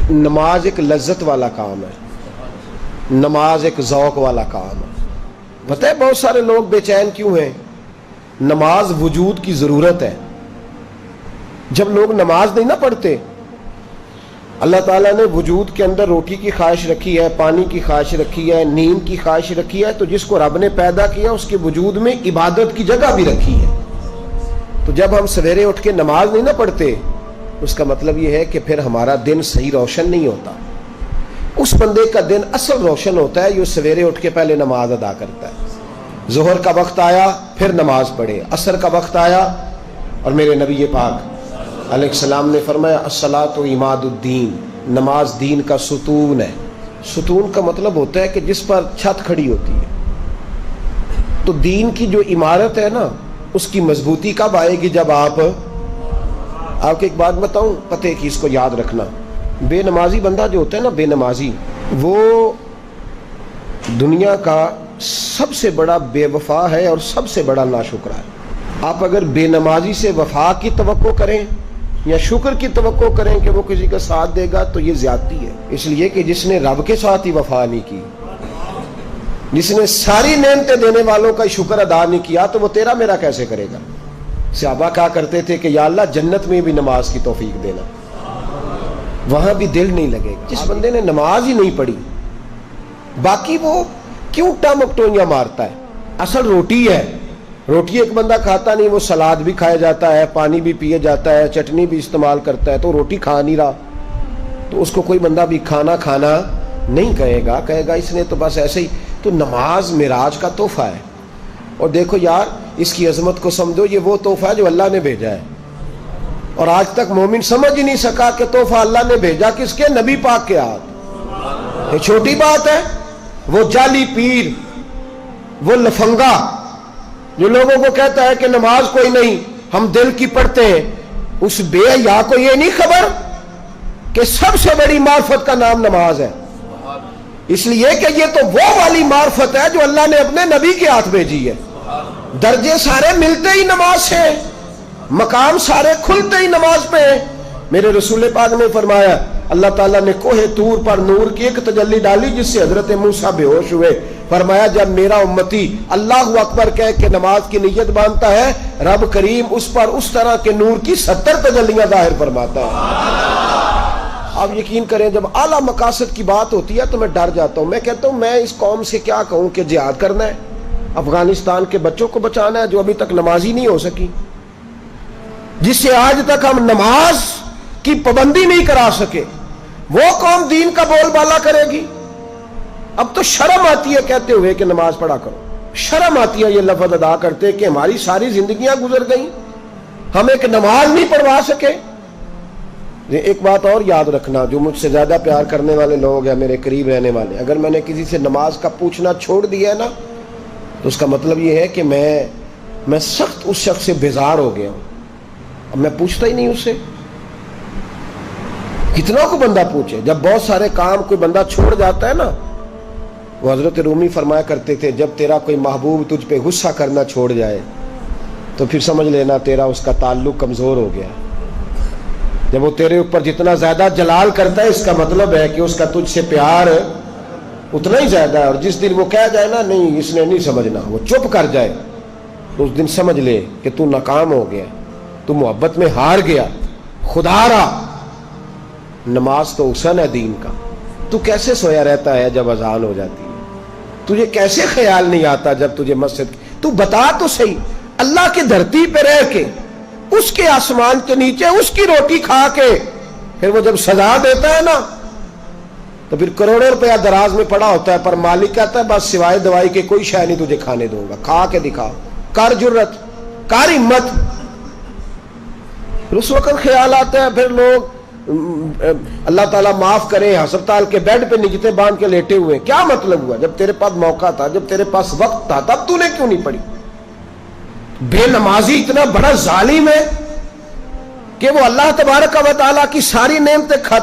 نماز ایک لذت والا کام ہے، نماز ایک ذوق والا کام ہے۔ پتہ ہے بہت سارے لوگ بے چین کیوں ہیں؟ نماز وجود کی ضرورت ہے۔ جب لوگ نماز نہیں نہ پڑھتے، اللہ تعالیٰ نے وجود کے اندر روٹی کی خواہش رکھی ہے، پانی کی خواہش رکھی ہے، نیند کی خواہش رکھی ہے، تو جس کو رب نے پیدا کیا اس کے وجود میں عبادت کی جگہ بھی رکھی ہے۔ تو جب ہم سویرے اٹھ کے نماز نہیں نہ پڑھتے، اس کا مطلب یہ ہے کہ پھر ہمارا دن صحیح روشن نہیں ہوتا۔ اس بندے کا دن اصل روشن ہوتا ہے جو سویرے اٹھ کے پہلے نماز ادا کرتا ہے۔ ظہر کا وقت آیا پھر نماز پڑھے، عصر کا وقت آیا، اور میرے نبی پاک علیہ السلام نے فرمایا الصلاۃ عماد الدین، نماز دین کا ستون ہے۔ ستون کا مطلب ہوتا ہے کہ جس پر چھت کھڑی ہوتی ہے۔ تو دین کی جو عمارت ہے نا، اس کی مضبوطی کب آئے گی؟ جب آپ کو ایک بات بتاؤں، پتہ کی اس کو یاد رکھنا، بے نمازی بندہ جو ہوتا ہے نا، بے نمازی، وہ دنیا کا سب سے بڑا بے وفا ہے اور سب سے بڑا ناشکرا ہے۔ آپ اگر بے نمازی سے وفا کی توقع کریں یا شکر کی توقع کریں کہ وہ کسی کا ساتھ دے گا، تو یہ زیادتی ہے۔ اس لیے کہ جس نے رب کے ساتھ ہی وفا نہیں کی، جس نے ساری نعمتیں دینے والوں کا شکر ادا نہیں کیا، تو وہ تیرا میرا کیسے کرے گا؟ صحابہ کہا کرتے تھے کہ یا اللہ جنت میں بھی نماز کی توفیق دینا، وہاں بھی دل نہیں لگے گا۔ جس بندے نے نماز ہی نہیں پڑھی، باقی وہ کیوں ٹمکٹوئیاں مارتا ہے؟ اصل روٹی ہے، روٹی ایک بندہ کھاتا نہیں، وہ سلاد بھی کھایا جاتا ہے، پانی بھی پیے جاتا ہے، چٹنی بھی استعمال کرتا ہے، تو روٹی کھا نہیں رہا، تو اس کو کوئی بندہ بھی کھانا نہیں کہے گا، کہے گا اس نے تو بس ایسے ہی۔ تو نماز معراج کا تحفہ ہے، اور دیکھو یار اس کی عظمت کو سمجھو، یہ وہ تحفہ ہے جو اللہ نے بھیجا ہے، اور آج تک مومن سمجھ ہی نہیں سکا کہ تحفہ اللہ نے بھیجا کس کے؟ نبی پاک کے ہاتھ۔ یہ چھوٹی بات ہے؟ وہ جعلی پیر، وہ لفنگا جو لوگوں کو کہتا ہے کہ نماز کوئی نہیں، ہم دل کی پڑھتے ہیں، اس بے حیا کو یہ نہیں خبر کہ سب سے بڑی معرفت کا نام نماز ہے؟ اس لیے کہ یہ تو وہ والی معرفت ہے جو اللہ نے اپنے نبی کے ہاتھ بھیجی ہے۔ درجے سارے ملتے ہی نماز سے، مقام سارے کھلتے ہی نماز پہ ہیں۔ میرے رسول پاک نے فرمایا اللہ تعالیٰ نے کوہ طور پر نور کی ایک تجلی ڈالی جس سے حضرت موسیٰ بے ہوش ہوئے۔ فرمایا جب میرا امتی اللہ اکبر کہہ کے نماز کی نیت باندھتا ہے، رب کریم اس پر اس طرح کے نور کی 70 تجلیاں ظاہر فرماتا ہے۔ آپ یقین کریں جب اعلیٰ مقاصد کی بات ہوتی ہے تو میں ڈر جاتا ہوں۔ میں کہتا ہوں میں اس قوم سے کیا کہوں کہ جہاد کرنا ہے، افغانستان کے بچوں کو بچانا ہے جو ابھی تک نمازی نہیں ہو سکی، جس سے آج تک ہم نماز کی پابندی نہیں کرا سکے، وہ قوم دین کا بول بالا کرے گی؟ اب تو شرم آتی ہے کہتے ہوئے کہ نماز پڑھا کرو، شرم آتی ہے یہ لفظ ادا کرتے کہ ہماری ساری زندگیاں گزر گئیں، ہم ایک نماز نہیں پڑھوا سکے۔ ایک بات اور یاد رکھنا، جو مجھ سے زیادہ پیار کرنے والے لوگ ہیں، میرے قریب رہنے والے، اگر میں نے کسی سے نماز کا پوچھنا چھوڑ دیا ہے نا، تو اس کا مطلب یہ ہے کہ میں سخت اس شخص سے بیزار ہو گیا ہوں، اب میں پوچھتا ہی نہیں اس سے۔ کتنا کو بندہ پوچھے؟ جب بہت سارے کام کوئی بندہ چھوڑ جاتا ہے نا، وہ حضرت رومی فرمایا کرتے تھے جب تیرا کوئی محبوب تجھ پہ غصہ کرنا چھوڑ جائے تو پھر سمجھ لینا تیرا اس کا تعلق کمزور ہو گیا۔ جب وہ تیرے اوپر جتنا زیادہ جلال کرتا ہے، اس کا مطلب ہے کہ اس کا تجھ سے پیار اتنا ہی زیادہ ہے، اور جس دن وہ کہہ جائے نا نہیں اس نے نہیں سمجھنا، وہ چپ کر جائے، تو اس دن سمجھ لے کہ تو ناکام ہو گیا، تو محبت میں ہار گیا، خدا را۔ نماز تو حسن ہے دین کا۔ تو کیسے سویا رہتا ہے جب اذان ہو جاتی ہے؟ تجھے کیسے خیال نہیں آتا جب تجھے مسجد؟ تو بتا تو صحیح، اللہ کی دھرتی پہ رہ کے، اس کے آسمان کے نیچے اس کی روٹی کھا کے، پھر وہ جب سزا دیتا ہے نا تو پھر کروڑوں روپیہ دراز میں پڑا ہوتا ہے، پر مالک کہتا ہے بس سوائے دوائی کے کوئی شے نہیں تجھے کھانے دوں گا، کھا کے دکھا، کر جرت، کر ہمت۔ پھر اس وقت خیال آتا ہے، پھر لوگ اللہ تعالیٰ معاف کرے ہسپتال کے بیڈ پہ نجتے باندھ کے لیٹے ہوئے، کیا مطلب ہوا؟ جب تیرے پاس موقع تھا، جب تیرے پاس وقت تھا، تب تو نے کیوں نہیں پڑھی؟ بے نمازی اتنا بڑا ظالم ہے کہ وہ اللہ تبارک و تعالیٰ کی ساری نعمتیں